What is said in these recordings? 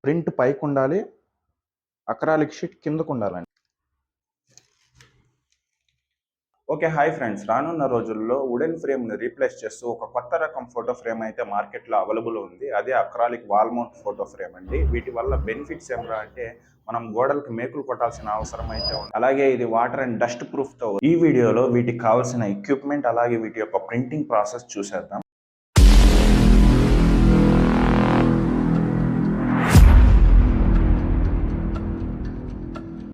Print పైకి ఉండాలి, acrylic sheet కిందకు ఉండాలండి. Okay, hi friends. రానున్న రోజుల్లో వుడెన్ ఫ్రేమ్ని రీప్లేస్ చేస్తూ ఒక కొత్త రకం ఫోటో ఫ్రేమ్ అయితే మార్కెట్లో అవైలబుల్ ఉంది. అదే acrylic wall mount photo frame అండి. వీటి వల్ల బెనిఫిట్స్ ఏమరా అంటే మనం గోడలకు మేకులు కొట్టాల్సిన అవసరం అయితే ఉంది. అలాగే ఇది వాటర్ అండ్ డస్ట్ ప్రూఫ్తో. ఈ వీడియోలో వీటికి కావాల్సిన ఎక్విప్మెంట్ అలాగే వీటి యొక్క ప్రింటింగ్ ప్రాసెస్ చూసేద్దాం.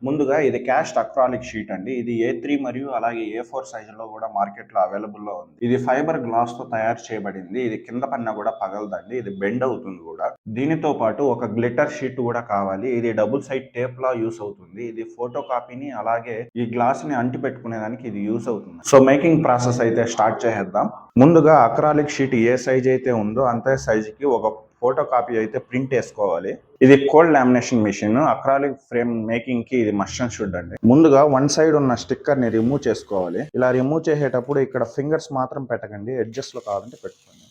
ముందుగా ఇది క్యాస్ట్ అక్రాలిక్ షీట్ అండి. ఇది A3 మరియు అలాగే A4 సైజులో కూడా మార్కెట్లో అవైలబుల్లో ఉంది. ఇది ఫైబర్ గ్లాస్ తో తయారు చేయబడింది. ఇది కింద పడినా కూడా పగలదండి. ఇది బెండ్ అవుతుంది కూడా. దీనితో పాటు ఒక గ్లిటర్ షీట్ కూడా కావాలి. ఇది డబుల్ సైడ్ టేప్ లా యూస్ అవుతుంది. ఇది ఫోటో కాపీని అలాగే ఈ గ్లాస్ ని అంటి పెట్టుకునేదానికి ఇది యూస్ అవుతుంది. సో మేకింగ్ ప్రాసెస్ అయితే స్టార్ట్ చేద్దాం. ముందుగా అక్రాలిక్ షీట్ ఏ సైజ్ అయితే ఉందో అంతే సైజుకి ఒక ఫోటో కాపీ అయితే ప్రింట్ వేసుకోవాలి. ఇది cold lamination machine. Acrylic frame making కి ఇది మస్ట్ అండ్ షుడ్ అండి. ముందుగా వన్ సైడ్ ఉన్న స్టిక్కర్ ని రిమూవ్ చేసుకోవాలి. ఇలా రిమూవ్ చేసేటప్పుడు ఇక్కడ ఫింగర్స్ మాత్రం పెట్టకండి, ఎడ్జెస్ లో కావాలంటే పెట్టుకోండి.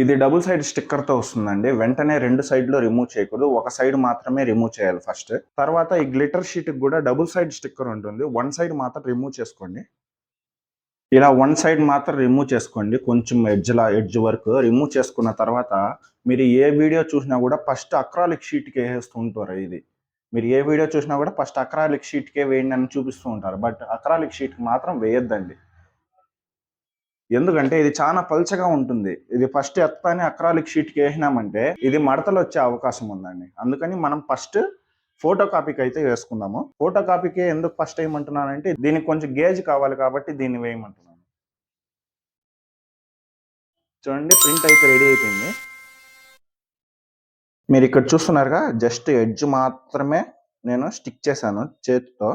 ఇది డబుల్ సైడ్ స్టిక్కర్ తో వస్తుందండి. వెంటనే రెండు సైడ్ లో రిమూవ్ చేయకూడదు, ఒక సైడ్ మాత్రమే రిమూవ్ చేయాలి ఫస్ట్. తర్వాత ఈ గ్లిటర్ షీట్ కూడా డబుల్ సైడ్ స్టిక్కర్ ఉంటుంది. వన్ సైడ్ మాత్రం రిమూవ్ చేసుకోండి. ఇలా వన్ సైడ్ మాత్రం రిమూవ్ చేసుకోండి. కొంచెం ఎడ్జ్ వరకు రిమూవ్ చేసుకున్న తర్వాత మీరు ఏ వీడియో చూసినా కూడా ఫస్ట్ అక్రాలిక్ షీట్కి వేస్తూ ఉంటారు. ఇది మీరు ఏ వీడియో చూసినా కూడా ఫస్ట్ అక్రాలిక్ షీట్కే వేయండి అని చూపిస్తూ ఉంటారు. బట్ అక్రాలిక్ షీట్కి మాత్రం వేయొద్దండి. ఎందుకంటే ఇది చాలా పల్చగా ఉంటుంది. ఇది ఫస్ట్ ఎత్తానే అక్రాలిక్ షీట్కి వేసినామంటే ఇది మడతలు వచ్చే అవకాశం ఉందండి. అందుకని మనం ఫస్ట్ ఫోటో కాపీకి అయితే వేసుకుందాము. ఫోటో కాపీకి ఎందుకు ఫస్ట్ వేయమంటున్నానంటే దీనికి కొంచెం గేజ్ కావాలి కాబట్టి దీన్ని వేయమంటున్నాను. చూడండి, ప్రింట్ అయితే రెడీ అయిపోయింది. మీరు ఇక్కడ చూస్తున్నారుగా, జస్ట్ ఎడ్జ్ మాత్రమే నేను స్టిక్ చేశాను చేతితో.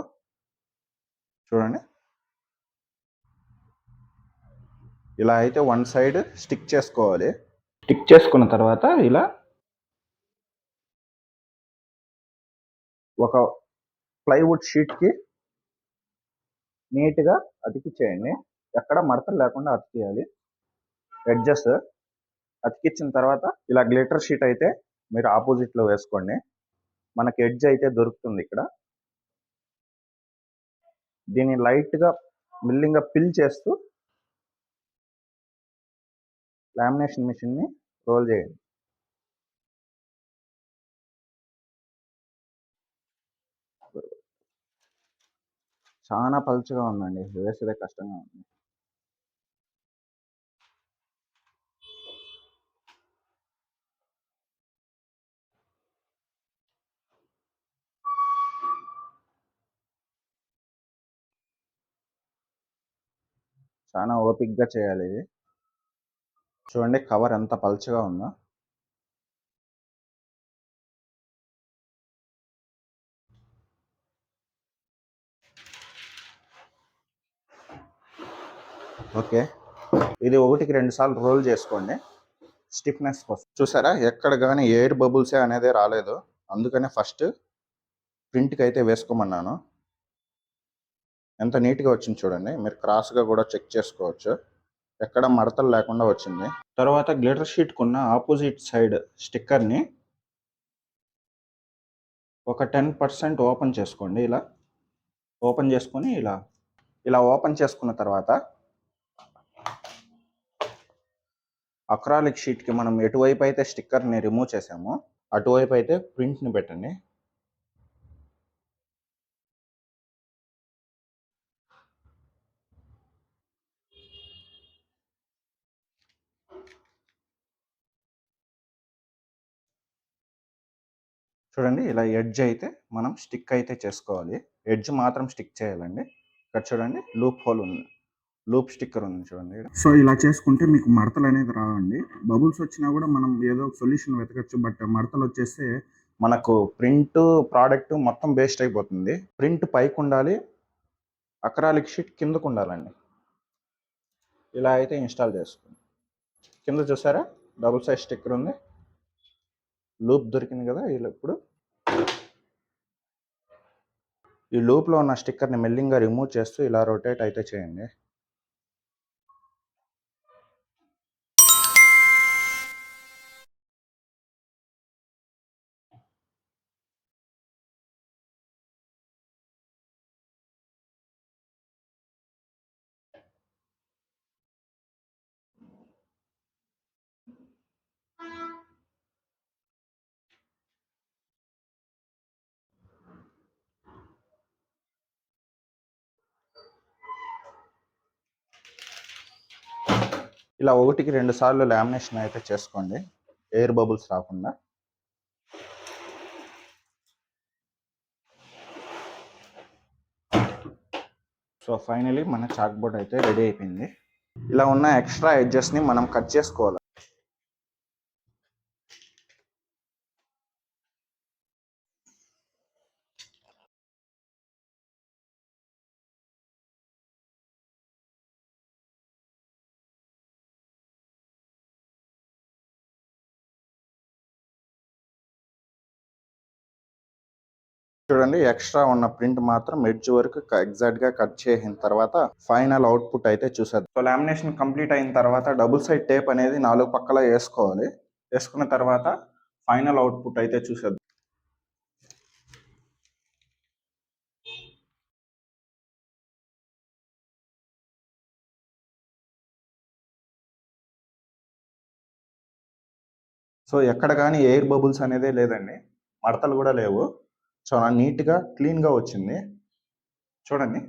చూడండి, ఇలా అయితే వన్ సైడ్ స్టిక్ చేసుకోవాలి. స్టిక్ చేసుకున్న తర్వాత ఇలా ఒక ప్లైవుడ్ షీట్కి నీట్గా అతికిచ్చేయండి. ఎక్కడ మడతలు లేకుండా అతికియాలి. ఎడ్జెస్ అతికిచ్చిన తర్వాత ఇలా గ్లిటర్ షీట్ అయితే మీరు ఆపోజిట్లో వేసుకోండి. మనకి ఎడ్జ్ అయితే దొరుకుతుంది ఇక్కడ. దీన్ని లైట్గా మిల్లింగ్గా పిల్ చేస్తూ లామినేషన్ మిషన్ని రోల్ చేయండి. చాలా పలుచగా ఉందండి, వేసేదే కష్టంగా ఉంది. చాలా ఓపిక్గా చేయాలి ఇది. చూడండి కవర్ ఎంత పలుచగా ఉందో. ఓకే, ఇది 1-2 సార్లు రోల్ చేసుకోండి స్టిఫ్నెస్ కోసం. చూసారా, ఎక్కడ కానీ ఎయిర్ బబుల్సే అనేది రాలేదు. అందుకనే ఫస్ట్ ప్రింట్కి అయితే వేసుకోమన్నాను. ఎంత నీట్గా వచ్చింది చూడండి. మీరు క్రాస్గా కూడా చెక్ చేసుకోవచ్చు. ఎక్కడ మడతలు లేకుండా వచ్చింది. తర్వాత గ్లిటర్ షీట్కి ఉన్న ఆపోజిట్ సైడ్ స్టిక్కర్ని ఒక 10% ఓపెన్ చేసుకోండి. ఇలా ఓపెన్ చేసుకొని ఇలా ఓపెన్ చేసుకున్న తర్వాత అక్రాలిక్ షీట్కి మనం ఎటువైపు అయితే స్టిక్కర్ని రిమూవ్ చేసామో అటువైపు అయితే ప్రింట్ని పెట్టండి. చూడండి, ఇలా ఎడ్జ్ అయితే మనం స్టిక్ అయితే చేసుకోవాలి. ఎడ్జ్ మాత్రం స్టిక్ చేయాలండి. ఇక్కడ చూడండి, లూప్ హోల్ ఉంది, లూప్ స్టిక్కర్ ఉంది చూడండి. సో ఇలా చేసుకుంటే మీకు మడతలు అనేది రావండి. బబుల్స్ వచ్చినా కూడా మనం ఏదో ఒక సొల్యూషన్ వెతకచ్చు. బట్ మడతలు వచ్చేస్తే మనకు ప్రింట్ ప్రోడక్ట్ మొత్తం వేస్ట్ అయిపోతుంది. ప్రింట్ పైకి ఉండాలి, అక్రాలిక్ షీట్ కిందకు ఉండాలండి. ఇలా అయితే ఇన్స్టాల్ చేసుకోండి. కింద చూసారా, డబుల్ సైజ్ స్టిక్కర్ ఉంది, లూప్ దొరికింది కదా. ఇలా ఇప్పుడు ఈ లూప్లో ఉన్న స్టిక్కర్ని మెల్లింగా రిమూవ్ చేస్తూ ఇలా రొటేట్ అయితే చేయండి. ఇలా 1కి 2 సార్లు లామినేషన్ అయితే చేసుకోండి, ఎయిర్ బబుల్స్ రాకుండా. సో ఫైనలీ మన చాక్ బోర్డ్ అయితే రెడీ అయిపోయింది. ఇలా ఉన్న ఎక్స్ట్రా ఎడ్జెస్ని మనం కట్ చేసుకోవాలి. చూడండి, ఎక్స్ట్రా ఉన్న ప్రింట్ మాత్రం ఎడ్జ్ వరకు ఎగ్జాక్ట్గా కట్ చేసిన తర్వాత ఫైనల్ అవుట్పుట్ అయితే చూసేద్దాం. సో లామినేషన్ కంప్లీట్ అయిన తర్వాత డబుల్ సైడ్ టేప్ అనేది 4 పక్కల వేసుకోవాలి. వేసుకున్న తర్వాత ఫైనల్ అవుట్పుట్ అయితే చూసేద్దాం. సో ఎక్కడ కానీ ఎయిర్ బబుల్స్ అనేదే లేదండి, మడతలు కూడా లేవు. చాలా నీట్గా క్లీన్గా వచ్చింది చూడండి.